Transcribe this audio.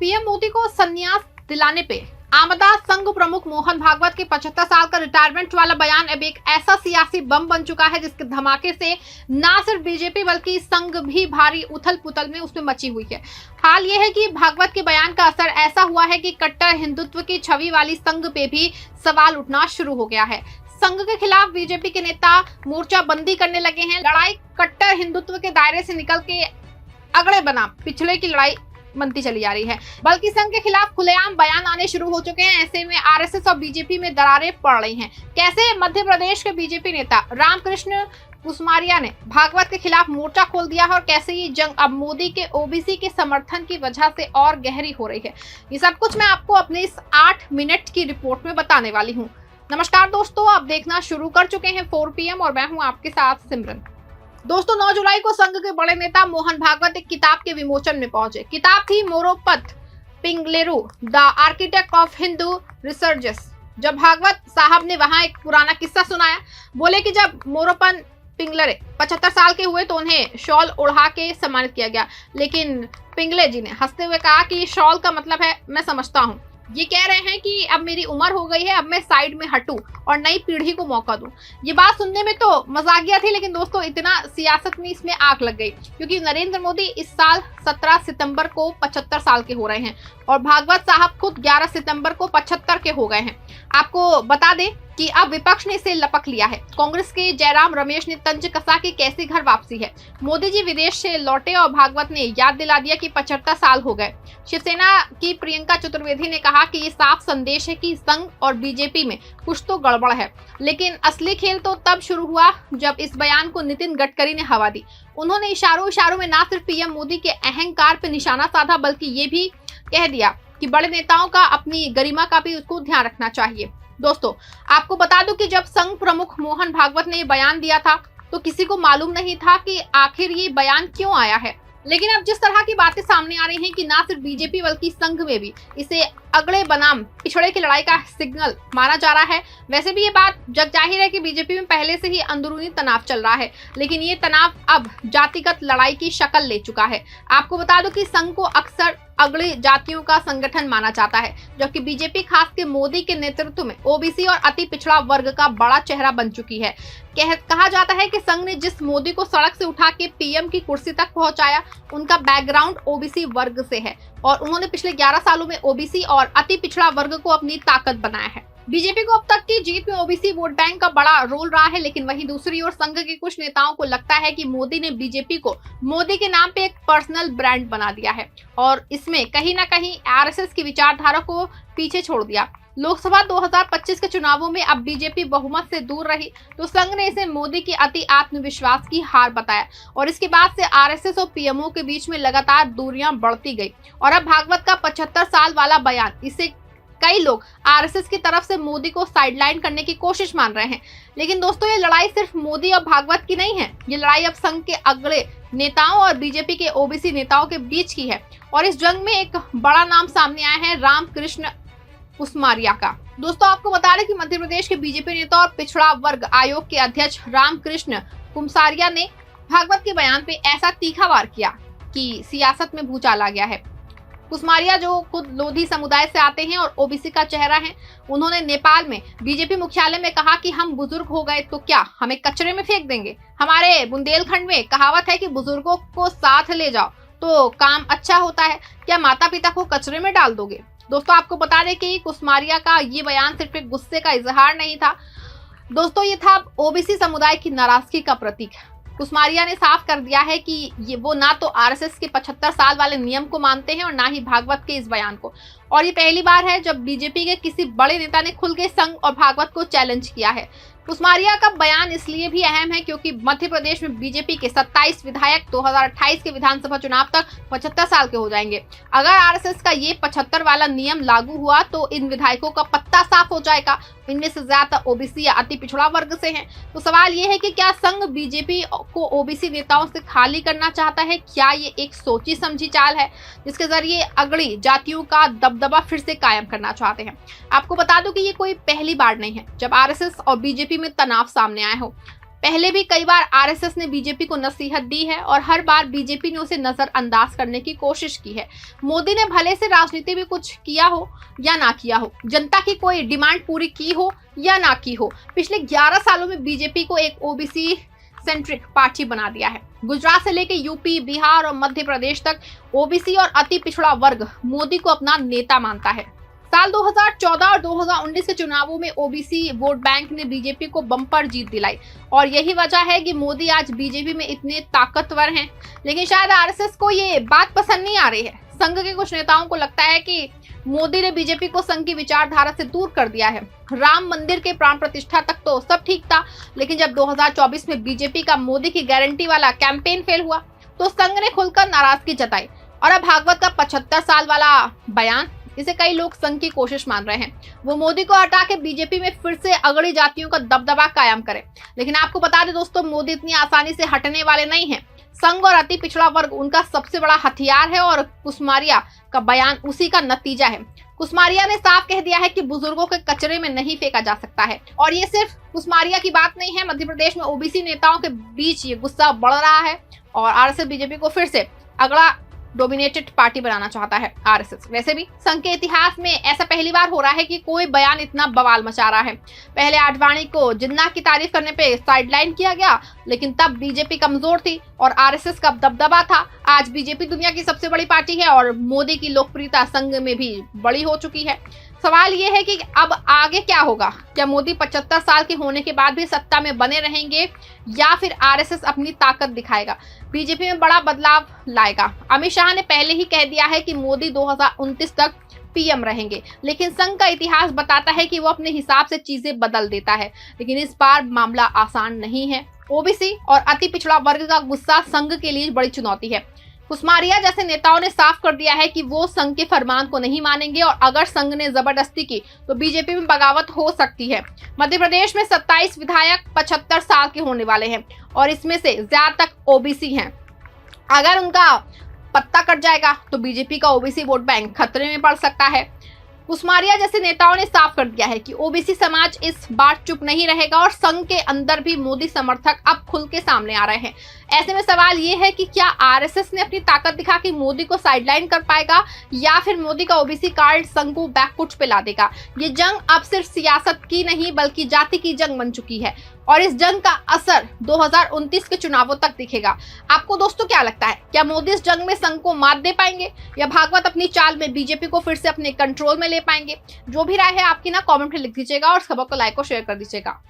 PM Modi को संन्यास दिलाने पे आमदा संघ प्रमुख मोहन भागवत के 75 साल का रिटायरमेंट वाला बयान अब एक ऐसा सियासी बम बन चुका है जिसके धमाके से ना सिर्फ बीजेपी बल्कि संघ भी भारी उथल पुथल में उसमें मची हुई है। हाल ये है कि भागवत के बयान का असर ऐसा हुआ है कि कट्टर हिंदुत्व की छवि वाली संघ पे भी सवाल उठना शुरू हो गया है। संघ के खिलाफ बीजेपी के नेता मोर्चाबंदी करने लगे हैं। लड़ाई कट्टर हिंदुत्व के दायरे से निकल के अगड़े बनाम पिछड़े की लड़ाई बनती चली जा रही है, बल्कि संघ के खिलाफ खुलेआम बयान आने शुरू हो चुके हैं। ऐसे में आरएसएस और बीजेपी में दरारें पड़ रही हैं। कैसे मध्य प्रदेश के बीजेपी नेता रामकृष्ण कुसमारिया ने भागवत के खिलाफ मोर्चा खोल दिया है और कैसे ये जंग अब मोदी के ओबीसी के समर्थन की वजह से और गहरी हो रही है, ये सब कुछ मैं आपको अपने इस 8 मिनट की रिपोर्ट में बताने वाली हूँ। नमस्कार दोस्तों, आप देखना शुरू कर चुके हैं 4 PM और मैं हूँ आपके साथ सिमरन। दोस्तों 9 जुलाई को संघ के बड़े नेता मोहन भागवत एक किताब के विमोचन में पहुंचे। किताब थी Moropant Pingle the architect of Hindu resurgence. जब भागवत साहब ने वहां एक पुराना किस्सा सुनाया, बोले कि जब मोरोपंत पिंगलरे 75 साल के हुए तो उन्हें शॉल ओढ़ा के सम्मानित किया गया, लेकिन पिंगले जी ने हंसते हुए कहा कि शॉल का मतलब है मैं समझता हूँ। ये कह रहे हैं कि अब मेरी उम्र हो गई है, अब मैं साइड में हटूं और नई पीढ़ी को मौका दूं। ये बात सुनने में तो मजाकिया थी, लेकिन दोस्तों इतना सियासत में इसमें आग लग गई क्योंकि नरेंद्र मोदी इस साल 17 सितंबर को 75 साल के हो रहे हैं और भागवत साहब खुद 11 सितंबर को 75 के हो गए हैं। आपको बता दें कि अब विपक्ष ने इसे लपक लिया है। कांग्रेस के जयराम रमेश ने तंज कसा कि कैसी घर वापसी है, मोदी जी विदेश से लौटे और भागवत ने याद दिला दिया कि 75 साल हो गए। शिवसेना की प्रियंका चतुर्वेदी ने कहा कि ये साफ संदेश है कि संघ और बीजेपी में कुछ तो गड़बड़ है, लेकिन असली खेल तो तब शुरू हुआ जब इस बयान को नितिन गडकरी ने हवा दी। उन्होंने इशारों में ना सिर्फ पीएम मोदी के अहंकार पर निशाना साधा बल्कि ये भी कह दिया कि बड़े नेताओं का अपनी गरिमा का भी उसको ध्यान रखना चाहिए। दोस्तों आपको बता दूं कि जब संघ प्रमुख मोहन भागवत ने ये बयान दिया था तो किसी को मालूम नहीं था कि आखिर ये बयान क्यों आया है, लेकिन अब जिस तरह की बातें सामने आ रही हैं कि ना सिर्फ बीजेपी बल्कि संघ में भी इसे अगले बनाम पिछड़े की लड़ाई का सिग्नल माना जा रहा है। वैसे भी ये बात जग जाहिर है कि बीजेपी में पहले से ही अंदरूनी तनाव चल रहा है, लेकिन ये तनाव अब जातिगत लड़ाई की शक्ल ले चुका है। आपको बता दूं कि संघ को अक्सर अगली जातियों का संगठन माना जाता है, जबकि बीजेपी खास के मोदी के नेतृत्व में ओबीसी और अति पिछड़ा वर्ग का बड़ा चेहरा बन चुकी है। कहा जाता है कि संघ ने जिस मोदी को सड़क से उठा के पीएम की कुर्सी तक पहुंचाया, उनका बैकग्राउंड ओबीसी वर्ग से है और उन्होंने पिछले 11 सालों में ओबीसी और अति पिछड़ा वर्ग को अपनी ताकत बनाया है। बीजेपी को अब तक की जीत में ओबीसी वोट बैंक का बड़ा रोल रहा है, लेकिन वहीं दूसरी ओर संघ के कुछ नेताओं को लगता है कि मोदी ने बीजेपी को मोदी के नाम पे एक पर्सनल ब्रांड बना दिया है और इसमें कहीं ना कहीं आरएसएस की विचारधारा को पीछे छोड़ दिया। लोकसभा 2025 के चुनावों में अब बीजेपी बहुमत से दूर रही तो संघ ने इसे मोदी की अति आत्मविश्वास की हार बताया और इसके बाद से आरएसएस और पीएमओ के बीच में लगातार दूरियां बढ़ती गई और अब भागवत का 75 साल वाला बयान, इसे कई लोग आरएसएस की तरफ से मोदी को साइडलाइन करने की कोशिश मान रहे हैं। लेकिन दोस्तों ये लड़ाई सिर्फ मोदी और भागवत की नहीं है, ये लड़ाई अब संघ के अगले नेताओं और बीजेपी के ओबीसी नेताओं के बीच की है और इस जंग में एक बड़ा नाम सामने आया है रामकृष्ण कुसमारिया का। दोस्तों आपको बता दें कि मध्य प्रदेश के बीजेपी नेता और पिछड़ा वर्ग आयोग के अध्यक्ष रामकृष्ण कुसमारिया ने भागवत के बयान पे ऐसा तीखा वार किया कि सियासत में भूचाल आ गया है। कुसमारिया जो खुद लोधी समुदाय से आते हैं और ओबीसी का चेहरा है, उन्होंने नेपाल में बीजेपी मुख्यालय में कहा कि हम बुजुर्ग हो गए तो क्या हमें कचरे में फेंक देंगे। हमारे बुंदेलखंड में कहावत है कि बुजुर्गों को साथ ले जाओ तो काम अच्छा होता है, क्या माता पिता को कचरे में डाल दोगे। दोस्तों आपको बता दें कि कुसमारिया का ये बयान सिर्फ एक गुस्से का इजहार नहीं था, दोस्तों ये था ओबीसी समुदाय की नाराजगी का प्रतीक। कुसमारिया ने साफ कर दिया है कि ये वो ना तो आरएसएस के 75 साल वाले नियम को मानते हैं और ना ही भागवत के इस बयान को, और ये पहली बार है जब बीजेपी के किसी बड़े नेता ने खुल के संघ और भागवत को चैलेंज किया है। कुसमारिया का बयान इसलिए भी अहम है क्योंकि मध्य प्रदेश में बीजेपी के 27 विधायक 2028 के विधानसभा चुनाव तक 75 साल के हो जाएंगे। अगर आरएसएस का ये 75 वाला नियम लागू हुआ तो इन विधायकों का पत्ता साफ हो जाएगा। इनमें से ज्यादा ओबीसी या अति पिछड़ा वर्ग से हैं। तो सवाल ये है कि क्या संघ बीजेपी को ओबीसी नेताओं से खाली करना चाहता है? क्या ये एक सोची समझी चाल है जिसके जरिए अगड़ी जातियों का दबदबा फिर से कायम करना चाहते हैं? आपको बता दूं कि ये कोई पहली बार नहीं है जब आरएसएस और बीजेपी में तनाव सामने आया हो। पहले भी कई बार आरएसएस ने बीजेपी को नसीहत दी है और हर बार बीजेपी ने उसे नजरअंदाज करने की कोशिश की है। मोदी ने भले से राजनीति में कुछ किया हो या ना किया हो, जनता की कोई डिमांड पूरी की हो या ना की हो, पिछले 11 सालों में बीजेपी को एक ओबीसी सेंट्रिक पार्टी बना दिया है। गुजरात से लेकर यूपी, बिहार और मध्य प्रदेश तक ओबीसी और अति पिछड़ा वर्ग मोदी को अपना नेता मानता है। साल 2014 और 2019 के चुनावों में ओबीसी वोट बैंक ने बीजेपी को बम्पर जीत दिलाई और यही वजह है कि मोदी आज बीजेपी में इतने ताकतवर हैं। लेकिन शायद आरएसएस को ये बात पसंद नहीं आ रही है। संघ के कुछ नेताओं को लगता है कि मोदी ने बीजेपी को संघ की विचारधारा से दूर कर दिया है। राम मंदिर के प्राण प्रतिष्ठा तक तो सब ठीक था, लेकिन जब 2024 में बीजेपी का मोदी की गारंटी वाला कैंपेन फेल हुआ तो संघ ने खुलकर नाराजगी जताई। और अब भागवत का 75 साल वाला बयान, इसे कई लोग संघ की कोशिश मान रहे हैं वो मोदी को हटा के बीजेपी में फिर से अगड़ी जातियों का दबदबा कायम करे। लेकिन आपको बता दें दोस्तों, मोदी इतनी आसानी से हटने वाले नहीं हैं। संघ और अति पिछड़ा वर्ग उनका सबसे बड़ा हथियार है और कुसमारिया का बयान उसी का नतीजा है। कुसमारिया ने साफ कह दिया है कि बुजुर्गों के कचरे में नहीं फेंका जा सकता है। और ये सिर्फ कुसमारिया की बात नहीं है, मध्य प्रदेश में ओबीसी नेताओं के बीच ये गुस्सा बढ़ रहा है और आरएसएस बीजेपी को फिर से अगला डोमिनेटेड पार्टी बनाना चाहता है आरएसएस। वैसे भी संघ के इतिहास में ऐसा पहली बार हो रहा है कि कोई बयान इतना बवाल मचा रहा है। पहले आडवाणी को जिन्ना की तारीफ करने पे साइडलाइन किया गया, लेकिन तब बीजेपी कमजोर थी और आरएसएस का दबदबा था। आज बीजेपी दुनिया की सबसे बड़ी पार्टी है और मोदी की लोकप्रियता संघ में भी बड़ी हो चुकी है। सवाल ये है कि अब आगे क्या होगा? क्या मोदी 75 साल के होने के बाद भी सत्ता में बने रहेंगे या फिर आरएसएस अपनी ताकत दिखाएगा, बीजेपी में बड़ा बदलाव लाएगा? अमित शाह ने पहले ही कह दिया है कि मोदी 2029 तक पीएम रहेंगे, लेकिन संघ का इतिहास बताता है कि वो अपने हिसाब से चीजें बदल देता है। लेकिन इस बार मामला आसान नहीं है। ओबीसी और अति पिछड़ा वर्ग का गुस्सा संघ के लिए बड़ी चुनौती है। कुसमारिया जैसे नेताओं ने साफ कर दिया है कि वो संघ के फरमान को नहीं मानेंगे और अगर संघ ने जबरदस्ती की तो बीजेपी में बगावत हो सकती है। मध्य प्रदेश में 27 विधायक 75 साल के होने वाले हैं और इसमें से ज्यादातर ओबीसी हैं। अगर उनका पत्ता कट जाएगा तो बीजेपी का ओबीसी वोट बैंक खतरे में पड़ सकता है। कुसमारिया जैसे नेताओं ने साफ कर दिया है कि ओबीसी समाज इस बार चुप नहीं रहेगा और संघ के अंदर भी मोदी समर्थक अब खुल के सामने आ रहे हैं। ऐसे में सवाल ये है कि क्या आरएसएस ने अपनी ताकत दिखा के मोदी को साइडलाइन कर पाएगा या फिर मोदी का ओबीसी कार्ड संघ को बैकफुट पे ला देगा? ये जंग अब सिर्फ सियासत की नहीं बल्कि जाति की जंग बन चुकी है और इस जंग का असर 2029 के चुनावों तक दिखेगा। आपको दोस्तों क्या लगता है, क्या मोदी इस जंग में संघ को मात दे पाएंगे या भागवत अपनी चाल में बीजेपी को फिर से अपने कंट्रोल में ले पाएंगे? जो भी राय है आपकी ना कमेंट में लिख दीजिएगा और इस खबर को लाइक और शेयर कर दीजिएगा।